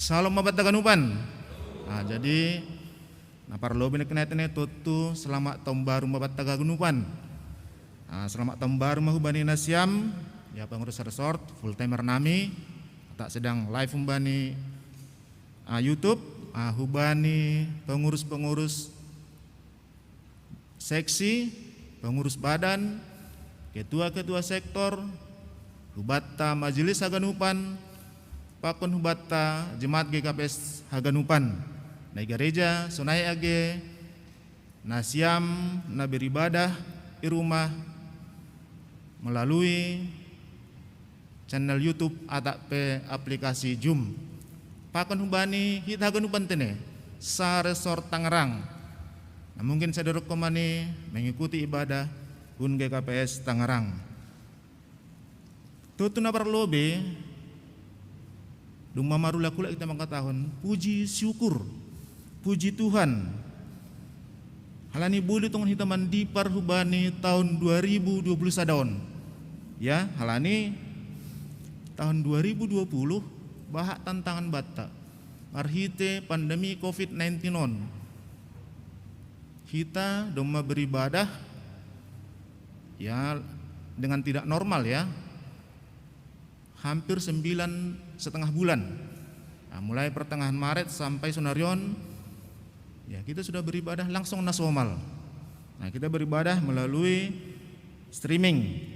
Salam mabat taganupan. Jadi parlo bini kenaitannya tutu selamat tahun baru mabat taganupan. Selamat tahun baru mahubani nasiam ya pengurus resort full timer nami tak sedang live umbani YouTube hubani pengurus seksi, pengurus badan, ketua-ketua sektor, hubatta majelis haganupan, pakon hubatta jemaat GKPS haganupan, na gereja sunai age, nasiam, na beribadah di rumah melalui channel YouTube atau aplikasi Zoom. Pakon hubani hit haganupan tene sa resort Tangerang. Nah, mungkin saya dorong komani mengikuti ibadah Hun GKPS Tangerang. Tutu na parlobe Duma marula kula kita mengatakan puji syukur, puji Tuhan. Halani buli tong hitaman di parhubani tahun 2020 sadaon. Ya, halani tahun 2020 bahak tantangan bata. Marhite pandemi COVID-19 on. Kita doma beribadah ya dengan tidak normal ya, hampir 9,5 bulan. Mulai pertengahan Maret sampai Sonarion ya kita sudah beribadah langsung nasomal. Kita beribadah melalui streaming.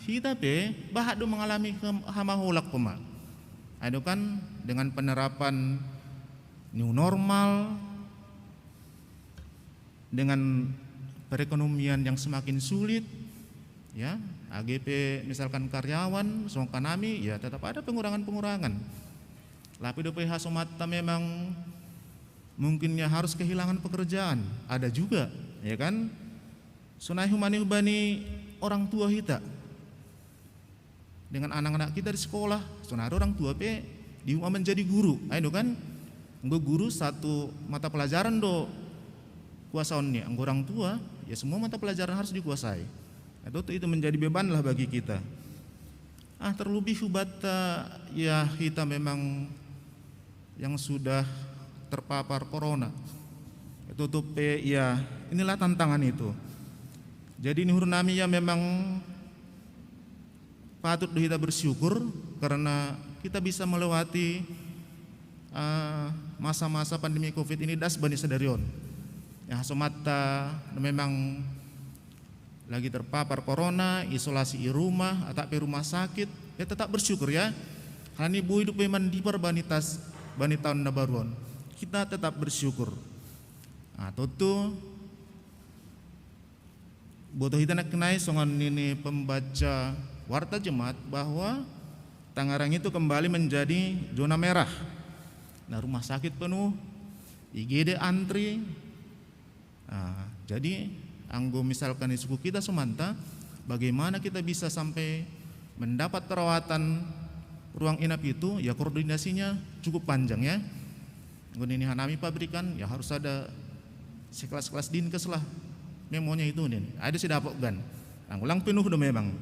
Kita bahak do mengalami hamahulak pema. Ada kan dengan penerapan new normal, dengan perekonomian yang semakin sulit, ya AGP misalkan karyawan, songkan nami, ya tetap ada pengurangan. Tapi do PH somata memang mungkinnya harus kehilangan pekerjaan, ada juga, ya kan? Sunai humani hubani orang tua kita dengan anak-anak kita di sekolah, sunai orang tua di rumah menjadi guru, ayo kan? Guru satu mata pelajaran do kuasaannya, orang tua ya semua mata pelajaran harus dikuasai. Itu menjadi beban lah bagi kita. Terlebih hubata ya kita memang yang sudah terpapar corona. Itu tuh ya inilah tantangan itu. Jadi ini hurnami ya memang patut kita bersyukur karena kita bisa melewati masa-masa pandemi Covid ini das bani sadarion. Ya somata memang lagi terpapar corona, isolasi di rumah atau di rumah sakit, ya tetap bersyukur ya. Hani bu hidup memang di perbanitas bani tahun nabaruan. Kita tetap bersyukur. Tutu butuh kita nak kenai songan ini pembaca warta jemaat bahwa Tangerang itu kembali menjadi zona merah. Rumah sakit penuh, IGD antri. Jadi anggo misalkan di suku kita semanta, bagaimana kita bisa sampai mendapat perawatan ruang inap itu, ya koordinasinya cukup panjang ya. Ini hanami pabrikan, ya harus ada sekelas-kelas dinkes lah, memonya itu nih, ada si dapok gan, ulang penuh do memang.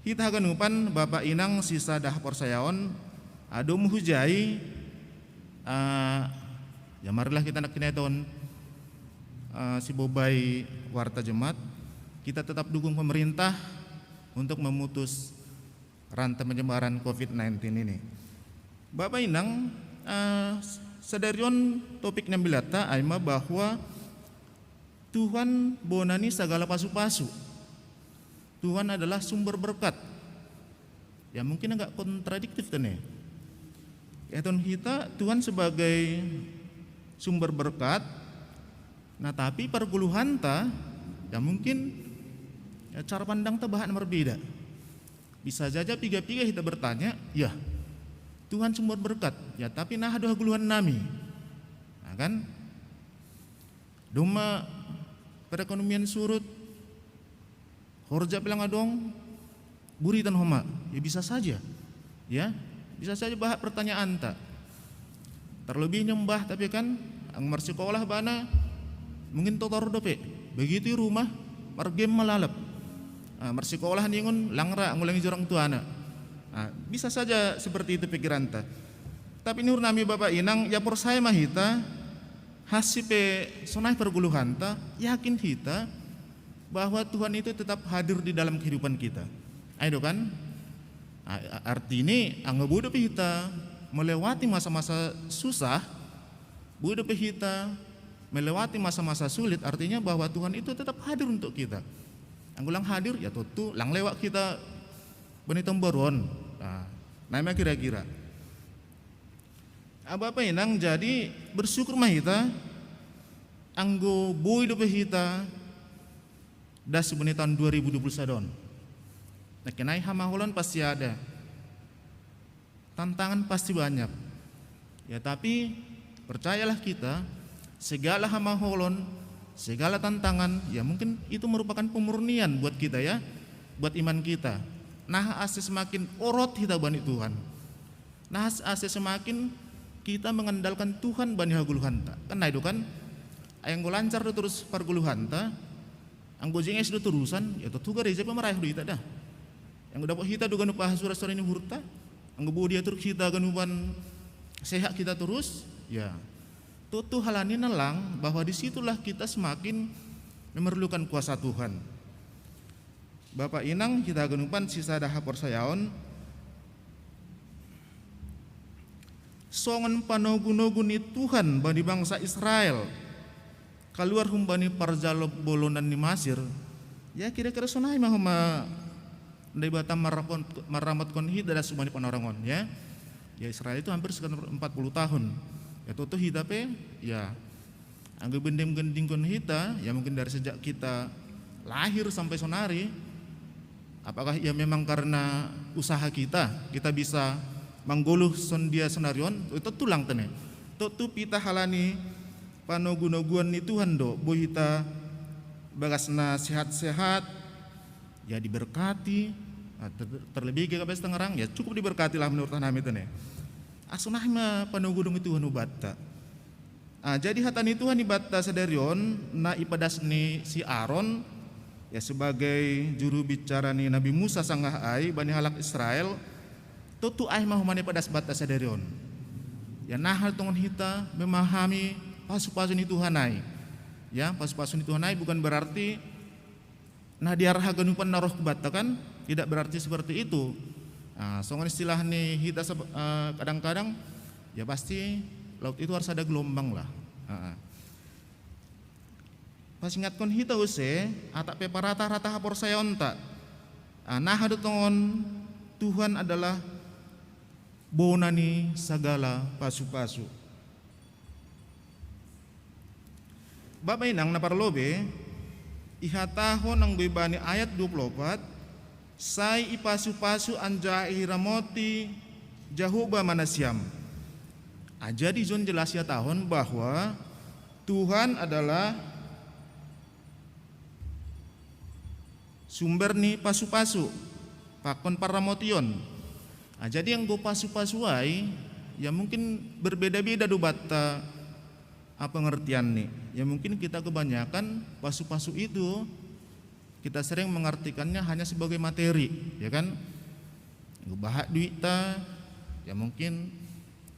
Kita ganupan Bapak Inang sisa dah porsayaon, ado muhujai, ya marilah kita nak kineton. Si Bobai warta jemaat, kita tetap dukung pemerintah untuk memutus rantai penyebaran COVID-19 ini. Bapak Inang, sadarion topiknya bilata aima bahwa Tuhan bonani segala pasu-pasu. Tuhan adalah sumber berkat. Ya mungkin agak kontradiktif kan ya. Kita Tuhan sebagai sumber berkat. Tapi perguluhan ya mungkin ya cara pandang bahan berbeda. Bisa saja piga-piga kita bertanya, ya Tuhan sumber berkat, ya tapi aduh guluhan nami. Kan? Duma perekonomian surut, horja bilang adong, buritan homa, ya bisa saja, ya bisa saja bahas pertanyaan terlebih nyembah tapi kan ang sekolah bana mungkin totor dope begitu rumah margem malalap sekolah ningun langra ngulangi jorang tuana Bisa saja seperti itu pikiran ta. Tapi nur nami Bapak Inang ya percaya mah hita hasipe sonai perguluhan ta, yakin hita bahwa Tuhan itu tetap hadir di dalam kehidupan kita. Ayo kan? Arti ini anggo budak hita melewati masa-masa susah, budak hita melewati masa-masa sulit, artinya bahwa Tuhan itu tetap hadir untuk kita. Anggulang hadir ya tentu lang lewat kita benitom boron. Nama kira-kira. Apa inang jadi bersyukur mah kita anggo boy dope kita das sebeni tahun 2021. Nah kenai hamahulan pasti ada. Tantangan pasti banyak. Ya tapi percayalah kita, segala hamaholon, segala tantangan, ya mungkin itu merupakan pemurnian buat kita ya, buat iman kita. Nah ase semakin orot kita bani Tuhan. Nah ase semakin kita mengandalkan Tuhan bani haguluhanta. Kan itu kan, ayang go lancar do terus parguluhanta, ang go jenges do terusan, ya tuh gare jepa maraih do ita dah. Yang dapat kita do ganu pahasura-sura ini hurta, ang go dia terus kita ganuban sehat kita terus, ya. Tutu halani nelang bahwa disitulah kita semakin memerlukan kuasa Tuhan. Bapak Inang kita genupan sisa daha porsayaon songon panogu-nogu ni Tuhan bani bangsa Israel keluar humbani parjalo bolonan ni Mesir. Ya kira-kira sonai mah huma ndai bata maramat kon hida da sumani panorangon ya. Ya Israel itu hampir sekitar 40 tahun. Ya tuh hita pe, ya anggo bendem gending kon hita, ya mungkin dari sejak kita lahir sampai sonari, apakah ya memang karena usaha kita bisa mangguluh sondia senarion, itu tulang tene. Tuh pita halani panogu-noguan ni Tuhan do, bo hita bagasna sehat-sehat, ya diberkati, terlebih ke kabeh tengarang, ya cukup diberkati lah menurut kami tene. Asunah mah panugudung itu Tuhan ubatta. Jadi hatani Tuhan ibatta sadarion na ipadas ni si Aaron ya sebagai juru bicara ni Nabi Musa sanggah ai bani halak Israel tutu ai mah humane padas batta sadarion. Ya nahal tongon hita memahami pasu-pasu ni Tuhan ai. Ya pasu-pasu ni Tuhan ai bukan berarti nah diarah ganupan naroh kubatta kan, tidak berarti seperti itu. Songon istilah nih kita kadang-kadang ya pasti laut itu harus ada gelombang lah. Pas ingatkan hita use atak peparata-rata hapor sayon tak. Nah hadu tongon Tuhan adalah bonani segala pasu-pasu. Bapak inang naparlobe ihatahon ang bebani ayat 24 sai ipasu-pasu anja iramoti jahuba manasyam. Jadi John jelas ya tahun bahwa Tuhan adalah sumber nih pasu-pasu pakon paramotion. Jadi yang go pasu-pasuai ya mungkin berbeda-beda do bata apa pengertian nih. Ya mungkin kita kebanyakan pasu-pasu itu kita sering mengartikannya hanya sebagai materi, ya kan? Yang bahak duita, ya mungkin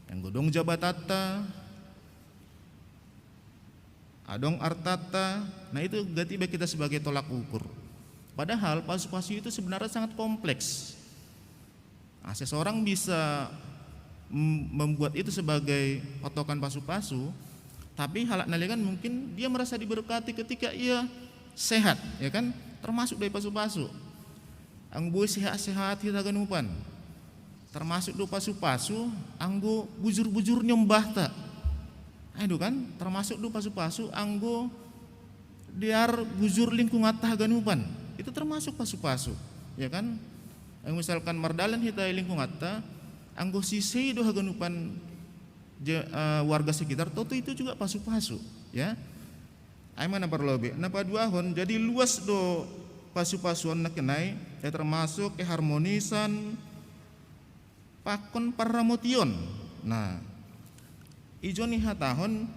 yang godong jabatata, adong artata. Nah itu tiba kita sebagai tolak ukur. Padahal pasu-pasu itu sebenarnya sangat kompleks. Seseorang bisa membuat itu sebagai patokan pasu-pasu, tapi halak nalikan mungkin dia merasa diberkati ketika ia sehat, ya kan? Termasuk dari pasu-pasu. Anggo sehat-sehat kita ganupan. Termasuk do pasu-pasu anggo bujur-bujur nyombah ta. Ayo kan? Termasuk do pasu-pasu anggo diar bujur lingkungan tah ganupan. Itu termasuk pasu-pasu, ya kan? Misalkan mardalan hita lingkungan ta, anggo sisi do ganupan warga sekitar, itu juga pasu-pasu, ya. Aiman perlobe, napa duahon jadi luas do pasu-pasuan nak kenai, ya termasuk keharmonisan pakon paramotion. Nah, ijo nih hatahon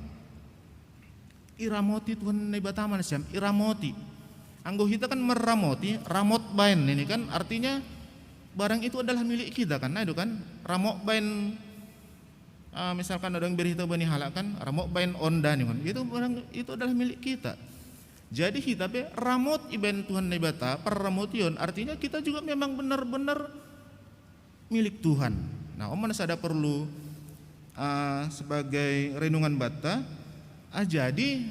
iramoti Tuhan nei bataman siam iramoti. Anggo kita kan meramoti, ramot bain ini kan artinya barang itu adalah milik kita kan, nah itu kan ramok bain misalkan ada yang berita bani halak kan, ramok bain onda nih kan, itu barang itu adalah milik kita. Jadi kita ramot iben Tuhan nebata paramotion, artinya kita juga memang benar-benar milik Tuhan. Nah, mana sada perlu sebagai renungan bata, jadi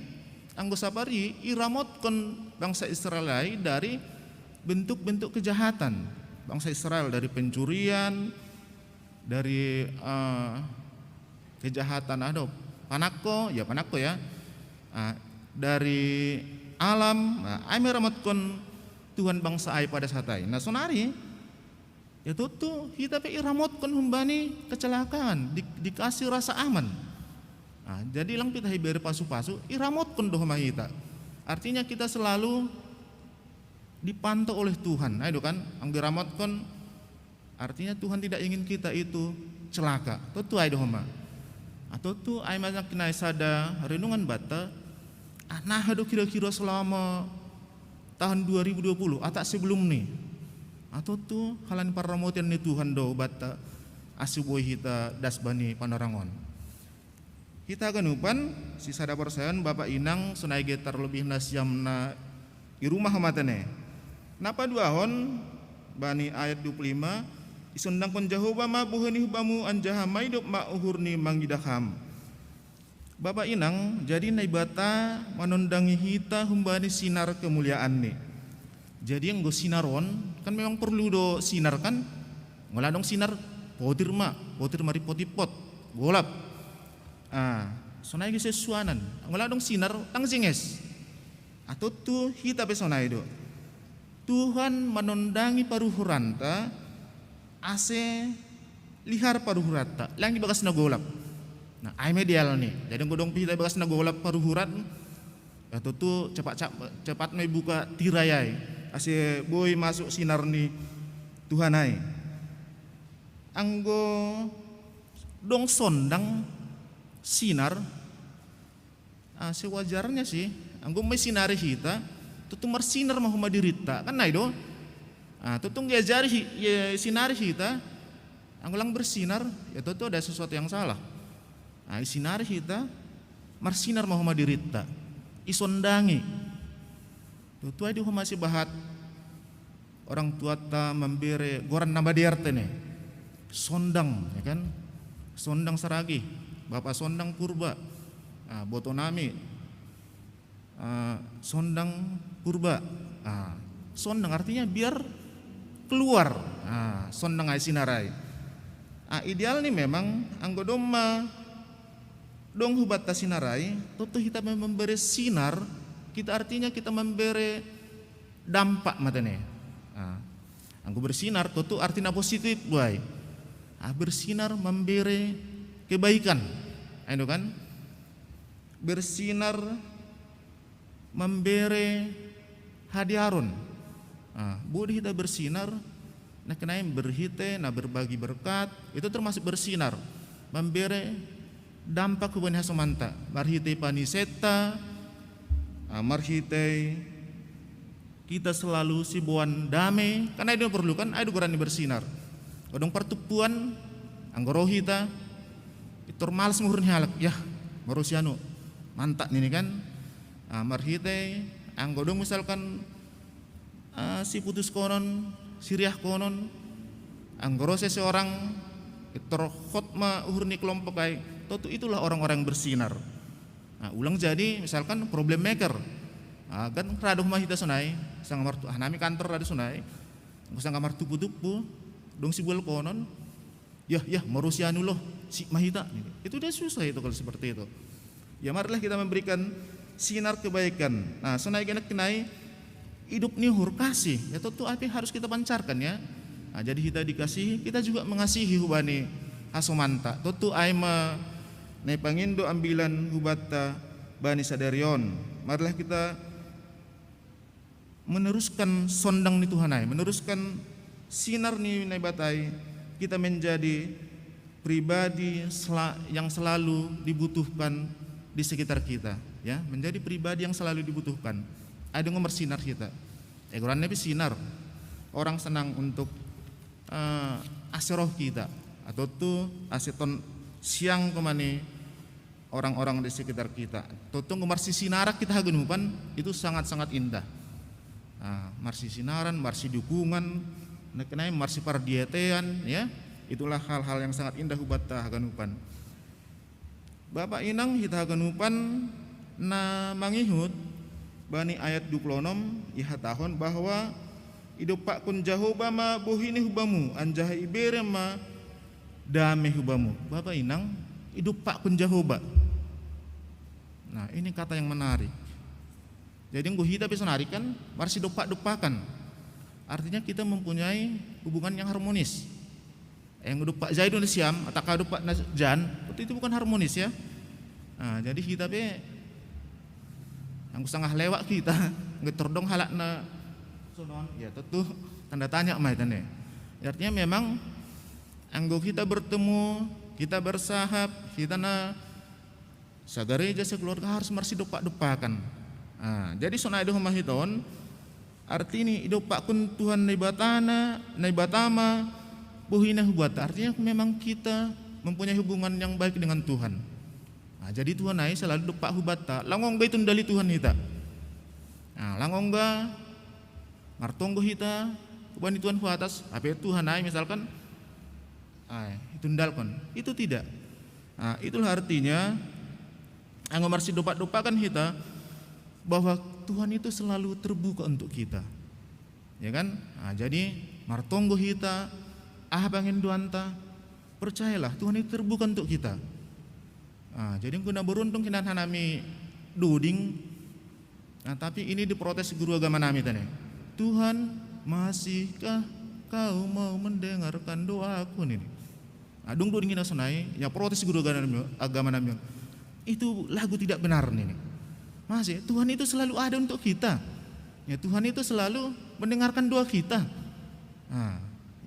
anggo sapari iramot kon bangsa Israel dari bentuk-bentuk kejahatan. Bangsa Israel dari pencurian, dari kejahatan panako ya, dari alam, ai meramotkon Tuhan bangsa ai pada satai. Nah sonari ya tuh kita iramotkan humbani kecelakaan, dikasih rasa aman. Nah, jadi lang kita hiberi pasu-pasu iramotkan doh kita. Artinya kita selalu dipantau oleh Tuhan. Nah itu kan ang diramotkan artinya Tuhan tidak ingin kita itu celaka. Tuh ai doh ma. Atau tuh ai masak kinai sada renungan bata. Nah aduh kira-kira selama tahun 2020 atau sebelum nih, atau tuh halan paramotian nih Tuhan do bata asuboi kita dasbani panorangon. Kita ganupan si sada persen Bapak Inang sunai getar lebih nasiamna di rumah matane. Napa dua hon bani ayat 25 isundang kon Jehovah ma buheni bamu anjaha maidop ma uhurni manggidaham. Bapak Inang, jadi naibata menundangi hita humbani sinar kemuliaan nih. Jadi yang go sinaron kan memang perlu do sinar kan, ngoladong sinar potir mari potipot, golap. Sonai sesuanan, ngoladong sinar tang singes. Atau tu hita pesonai do. Tuhan menundangi paruhuranta, ase lihar paruhuranta, lang dibagas na golap. Nah, ai medial nih. Jadi godong pihita bagas na golap paruhuran. Atau tuh cepat may buka tirayai. Ase boy masuk sinar ni Tuhan ai. Anggo dong sondang sinar. Sewajarnya sih. Anggo may sinari hita, tutu marsinar mah humadirita. Kan nai do. Tutung diajari sinari hita. Anggo lang bersinar, ya tutu ada sesuatu yang salah. Sinari kita marsinar mau dirita isondangi tutu adi masih bahat orang tua ta memberi goran nambah diarte nih sondang ya kan, sondang saragi bapak sondang purba botonami sondang purba sondang artinya biar keluar sondang ai sinarai ideal nih memang anggodoma dong hubat sinarai, tutu kita memberi sinar, kita artinya kita memberi dampak matane. Anggo bersinar, tutu artinya positif, boy. Bersinar memberi kebaikan, itu kan? Bersinar memberi hadiarun. Budi kita bersinar, nah kenai berhite, nah berbagi berkat, itu termasuk bersinar, memberi dampak hubungan hasomanta marhite paniseta marhite kita selalu sibuan damai karena itu perlu kan ada gorani bersinar odong pertupuan anggorohita itu males ngurun halak ya marusiano mantak ini kan marhite anggodong misalkan si putus konon siriah konon anggoro seseorang terkhotma uhurni kelompok ay tentu itulah orang-orang yang bersinar. Ulang jadi misalkan problem maker. Kan raduh mah kita sunai, sang martu nami kantor radu sunai. Sang martu tupu dong si bual konon. Ya marusianu loh si mahita. Itu dia susah itu kalau seperti itu. Ya marilah kita memberikan sinar kebaikan. Nah, sunai genak kenai hidup nih kasih. Ya tentu apa harus kita pancarkan ya. Jadi kita dikasihi, kita juga mengasihi hubani asomanta. Tentu aima Nai pangindo ambilan hubata bani sadarion. Marilah kita meneruskan sondang ni Tuhanai, meneruskan sinar ni nai batai, kita menjadi pribadi yang selalu dibutuhkan di sekitar kita, ya, menjadi pribadi yang selalu dibutuhkan. Ada nomor sinar kita. Ekoran nabi sinar. Orang senang untuk ase roh kita atau tu ase ton siang kemani orang-orang di sekitar kita. Totong marsi sinarak kita hagenupan itu sangat-sangat indah. Marsi sinaran, marsi dukungan, kenai marsi pardietean, ya. Itulah hal-hal yang sangat indah hubata hagenupan. Bapak inang kita hagenupan na mangihut bani ayat 26 iha tahun bahwa idopak kun jahoba ma bohini hubamu anjaha ibere ma dame hubamu. Bapak inang idopak kun jahoba. Nah, ini kata yang menarik. Jadi nguhita bisa menarik kan, marsi dopak-dopakan. Artinya kita mempunyai hubungan yang harmonis. Yang dopak Zaidun Siam atau dopak Jan, itu bukan harmonis ya. Nah, jadi kita be yang sangat lewat kita, ngetordong halakna sonon, ya tentu tanda tanya mah tane. Artinya memang anggo kita bertemu, kita bersahab, kita na sagareja sekeluarga harus marsi dopak-dopakan. Jadi sonai doh mahiton arti ini idopak kun Tuhan naibatama buhina hubata. Artinya memang kita mempunyai hubungan yang baik dengan Tuhan. Jadi Tuhan nai selalu dopak hubata. Langong ga itun dali Tuhan kita. Langong ga martonggo kita kubani Tuhan ku atas. Apa Tuhan nai misalkan itundalkan. Itu tidak. Itulah artinya anggo marsi dopak-dopakan kita bahwa Tuhan itu selalu terbuka untuk kita, ya kan? Jadi martonggo kita, bangin duanta, percayalah Tuhan itu terbuka untuk kita. Jadi guna beruntung kinan hanami duding, tapi ini diprotes guru agama nami tadi. Tuhan, masihkah kau mau mendengarkan doaku ini? Dung duding kita sonai, ya protes guru agama nami. Itu lagu tidak benar nih. Masih Tuhan itu selalu ada untuk kita. Ya Tuhan itu selalu mendengarkan doa kita.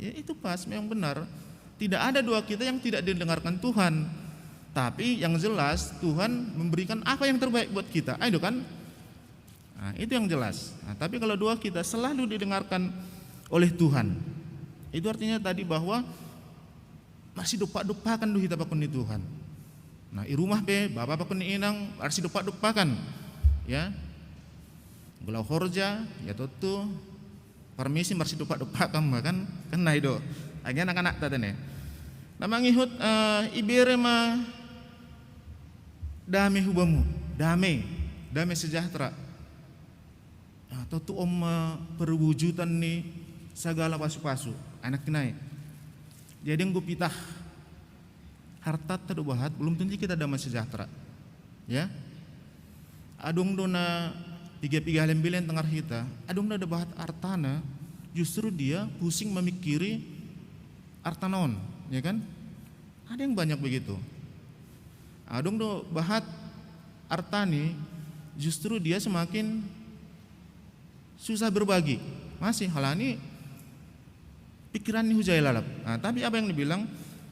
Ya itu pas memang benar. Tidak ada doa kita yang tidak didengarkan Tuhan. Tapi yang jelas Tuhan memberikan apa yang terbaik buat kita. Itu kan? Itu yang jelas. Tapi kalau doa kita selalu didengarkan oleh Tuhan, itu artinya tadi bahwa masih dopak-dopakan doa kita pakun di Tuhan. Nah, i rumah be, bapak pakun inang harus dopak-dopakan, ya. Gulau horja, ya tutu, permisi harus dopak-dopakan, kan naido. Agen anak-anak tadi nih. Nama ngihut ibere ma damai hubamu, damai sejahtera. Tutu om perwujudan nih segala pasu-pasu, anak kenai. Jadi yang gue pitah harta terbahat belum tentu kita damai sejahtera, ya. Adung dona tiga lembilen tengah kita, adung dona bahat artana, justru dia pusing memikiri artanon, ya kan? Ada yang banyak begitu. Adung do bahat artani, justru dia semakin susah berbagi. Masih halani pikiran ini hujai lalap. Tapi apa yang dibilang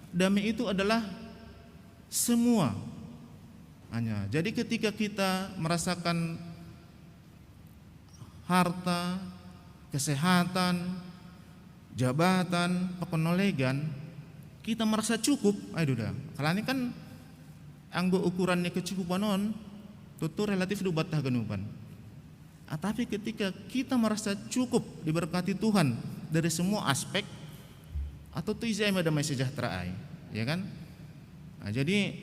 damai itu adalah semua. Hanya. Jadi ketika kita merasakan harta, kesehatan, jabatan, pekonolegan, kita merasa cukup, udah. Kalau ini kan anggo ukurannya kecukupan non, itu relatif dubat ganupan. Tapi ketika kita merasa cukup diberkati Tuhan dari semua aspek, atau tu izai damai sejahtera, ya kan? Jadi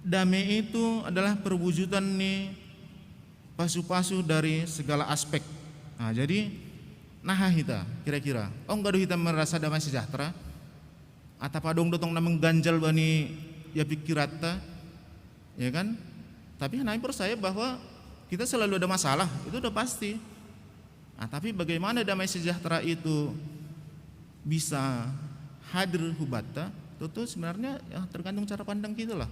damai itu adalah perwujudan nih pasu-pasu dari segala aspek. Jadi kita kira-kira, enggak kita merasa damai sejahtera, atau padong dotong na mengganjal bani ya pikirata, ya kan? Tapi naik percaya bahwa kita selalu ada masalah, itu udah pasti. Tapi bagaimana damai sejahtera itu bisa hadir hubata, itu sebenarnya ya tergantung cara pandang kita lah.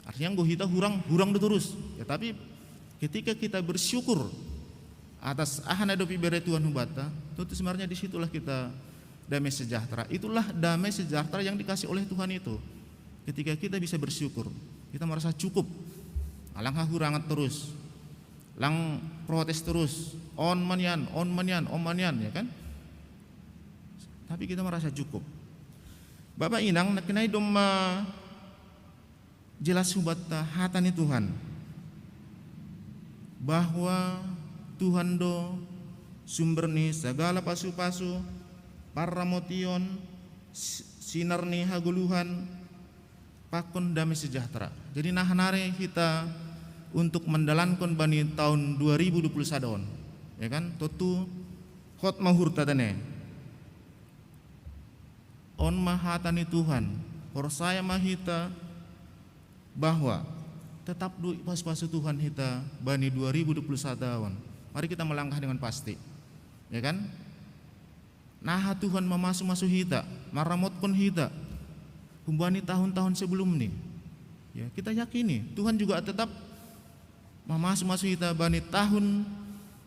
Artinya gue kita hurang terus. Ya tapi ketika kita bersyukur atas ahana dopi bere Tuhan hubata, itu sebenarnya disitulah kita damai sejahtera. Itulah damai sejahtera yang dikasih oleh Tuhan itu. Ketika kita bisa bersyukur, kita merasa cukup. Alangkah hurangan terus, lang protes terus, on manian, ya kan? tapi kita merasa cukup. Bapak inang nakinai doma jelas subata hatani Tuhan bahwa Tuhan do sumber ni segala pasu-pasu paramotion sinar ni haguluhan pakon damai sejahtera. Jadi nahanare kita untuk mendalankan bani tahun 2021 ya kan totu hot mahurta tane on mahatani Tuhan percaya mahita bahwa tetap pas-pasu Tuhan kita bani 2021 tahun. Mari kita melangkah dengan pasti ya kan. Nah Tuhan memasuk-masuk kita maramotkan kita kumbani tahun-tahun sebelum nih ya, kita yakini Tuhan juga tetap memasuk-masuk kita bani tahun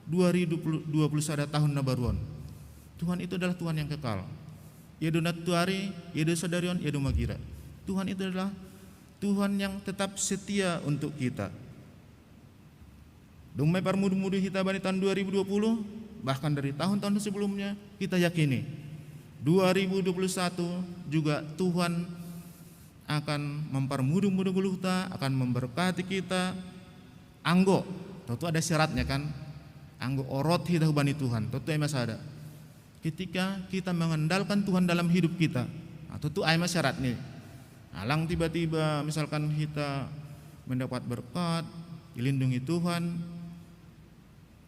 2021 tahun nabaruan. Tuhan itu adalah Tuhan yang kekal. Yedo natuari, yedo sadarion, yedo magira. Tuhan itu adalah Tuhan yang tetap setia untuk kita. Dumai parmudu-mudu kita bani tahun 2020, bahkan dari tahun-tahun sebelumnya kita yakini 2021 juga Tuhan akan mempermudu-mudu kita, akan memberkati kita. Anggo, tentu ada syaratnya kan. Anggo orot kita bani Tuhan, tentu emas ada. Ketika kita mengandalkan Tuhan dalam hidup kita, tentu emas syarat nih. Alang tiba-tiba misalkan kita mendapat berkat, dilindungi Tuhan,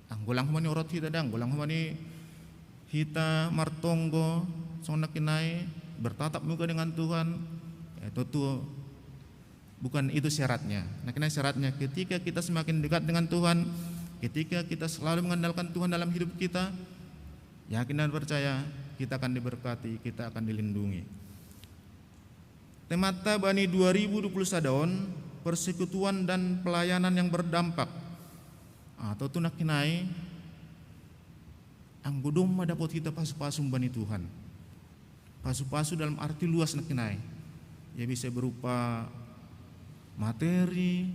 anggolang humani orot kita dang, anggolang humani kita martonggo, sonakinai bertatap muka dengan Tuhan, tentu bukan itu syaratnya. Nah, syaratnya ketika kita semakin dekat dengan Tuhan, ketika kita selalu mengandalkan Tuhan dalam hidup kita, yakin dan percaya kita akan diberkati, kita akan dilindungi. Temata bani 2021 persekutuan dan pelayanan yang berdampak. Atau tu nakinai anggudom dapat kita pasu-pasu bani Tuhan. Pasu-pasu dalam arti luas nakinai. Ya bisa berupa materi,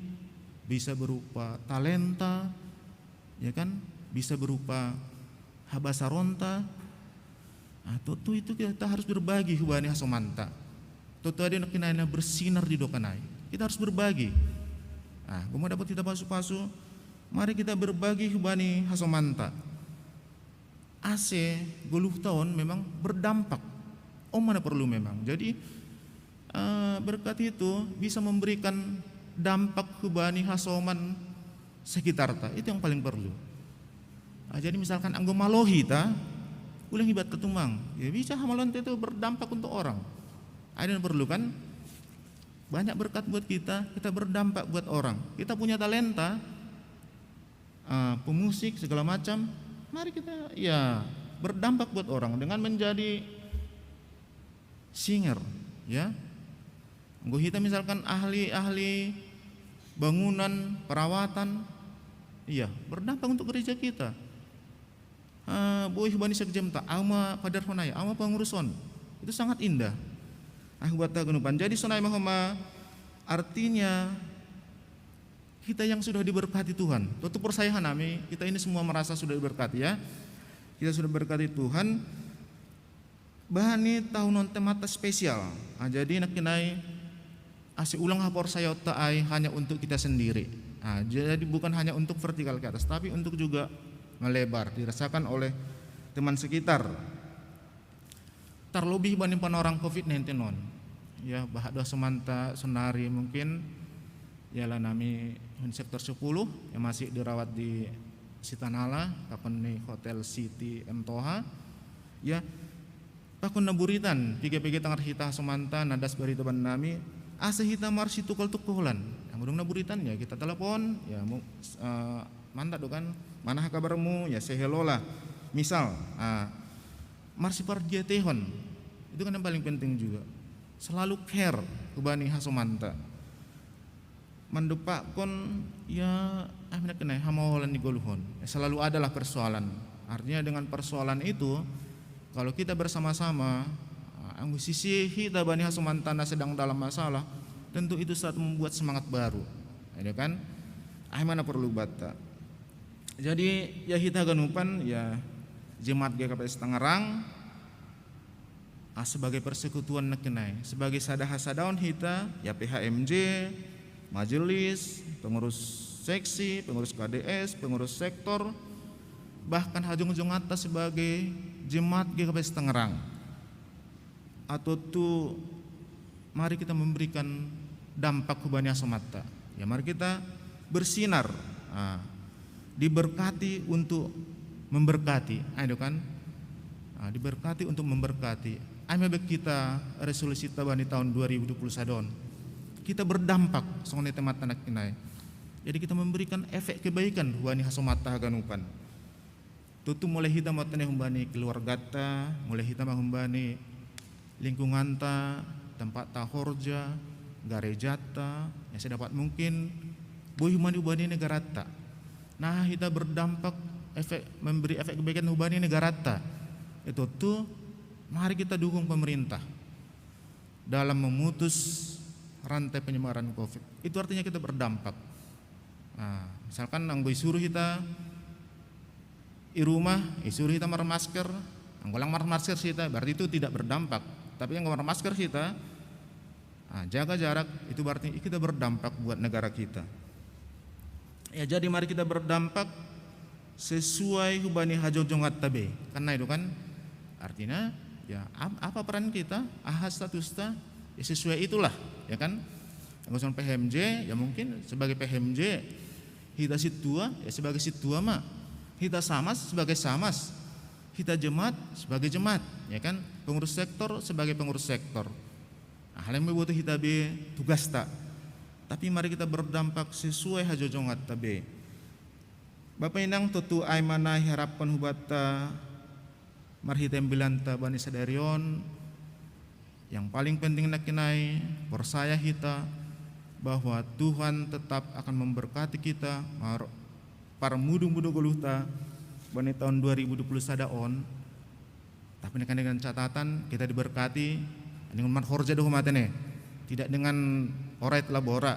bisa berupa talenta, ya kan, bisa berupa habasaronta. Tentu itu kita harus berbagi hubani hasomanta. Tentu ada nakinai bersinar di dokanai. Kita harus berbagi. Gua dapat kita pasu-pasu, mari kita berbagi hubani hasomanta. AC goluh tahun memang berdampak. Mana perlu memang. Jadi berkat itu bisa memberikan dampak hubani hasoman sekitar ta. Itu yang paling perlu. Jadi misalkan anggo malohi ta, ulang hibat ketumang, ya bisa hamalon itu berdampak untuk orang. Ada yang perlu kan? Banyak berkat buat kita berdampak buat orang. Kita punya talenta, pemusik segala macam, mari kita ya berdampak buat orang dengan menjadi singer, ya. Anggo kita misalkan ahli bangunan, perawatan, iya berdampak untuk gereja kita. Boy hubani sekjem ta, ama padar honai, ama penguruson, itu sangat indah. Buat tagunupan. Jadi sonai mahoma artinya kita yang sudah diberkati Tuhan. Tentu percaya nami, kita ini semua merasa sudah diberkati ya. Kita sudah berkati Tuhan. Bahani tahunon temata spesial. Jadi nakinai asih ulang hapor saya taai hanya untuk kita sendiri. Jadi bukan hanya untuk vertikal ke atas, tapi untuk juga melebar, dirasakan oleh teman sekitar. Terlebih banding orang COVID-19 non. Ya bahada semanta senari mungkin ya lah nami sektor 10 yang masih dirawat di Sitanala, kapan nih Hotel City Emtoha. Ya pakun naburitan pigi-pigi tangar hita semanta nadas berita ban nami asa hita marsi tukul-tukulan. Yang udung naburitan ya kita telepon ya mantap kan mana kabarmu ya say hello lah. Misal marsi pardia tehon itu kan yang paling penting juga. Selalu care kubani hasomanta. Mandupak kon ya kenai hamawalan di goluhon. Selalu adalah persoalan. Artinya dengan persoalan itu kalau kita bersama-sama anggo sisi kita bani hasomantana sedang dalam masalah, tentu itu saat membuat semangat baru. Ya kan? Mana perlu bata. Jadi ya kita ganupan ya jemaat GKPS Tangerang sebagai persekutuan nakenai, sebagai sadaha-sadaon hita ya PHMJ, majelis, pengurus seksi, pengurus KDS, pengurus sektor, bahkan hajung-hajung atas sebagai jemaat GKP Tangerang. Atau tu mari kita memberikan dampak hubania semata. Ya mari kita bersinar, diberkati untuk memberkati, itu kan? Diberkati untuk memberkati. Ambil kita resolusi tabani tahun 2020 sadon. Kita berdampak soalnya temat anak inai. Jadi kita memberikan efek kebaikan huani hasomata haganupan. Tutu mulai kita matane humbani keluarga ta, mulai kita humbani lingkungan ta, tempat ta horja, gereja ta, yang saya dapat mungkin boy humani ubani negara ta. Nah, kita berdampak memberi efek kebaikan hubani negara ta. Itu tuh mari kita dukung pemerintah dalam memutus rantai penyebaran COVID. Itu artinya kita berdampak. Misalkan anggo suruh kita di rumah, suruh kita mar masker, anggolang mar masker kita, berarti itu tidak berdampak. Tapi yang mar masker kita, jaga jarak, itu berarti kita berdampak buat negara kita. Ya jadi mari kita berdampak sesuai hubani hajojongat tabe. Karena itu kan artinya ya apa peran kita, statusnya ya sesuai itulah, ya kan? Kalau PHMJ ya mungkin sebagai PHMJ, kita situa ya sebagai situa mah, kita samas sebagai samas, kita jemaat sebagai jemaat, ya kan? Pengurus sektor sebagai pengurus sektor. Hal yang membuat kita be tugas tak. Tapi mari kita berdampak sesuai hajojongat tabe. Bapak Inang tutu ay mana harapkan hubata marhitem bilanta bani sadarion. Yang paling penting nakinai percaya kita bahwa Tuhan tetap akan memberkati kita para mudu-mudu goluhta bani tahun 2020 sadaon. Tapi dengan catatan kita diberkati dengan manhorja doh matene, tidak dengan orai telah bora.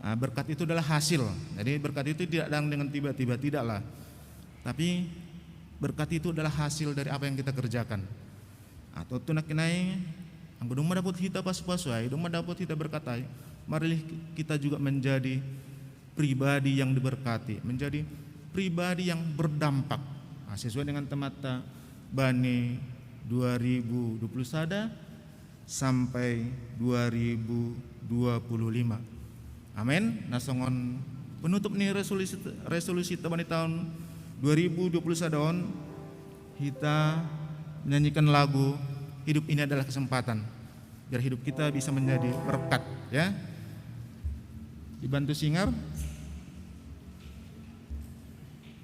Berkat itu adalah hasil. Jadi berkat itu tidak datang dengan tiba-tiba, tidaklah. Tapi berkat itu adalah hasil dari apa yang kita kerjakan. Atau tunak kinai, anggo dong mendapat kita pas-pasai, dong mendapat kita berkatai. Mari kita juga menjadi pribadi yang diberkati, menjadi pribadi yang berdampak. Sesuai dengan temata bani 2020 sada sampai 2025. Amin. Nasongon penutup nih resolusi tabani tahun 2020 sadon, kita menyanyikan lagu Hidup Ini Adalah Kesempatan, biar hidup kita bisa menjadi berkat, ya. Dibantu singar.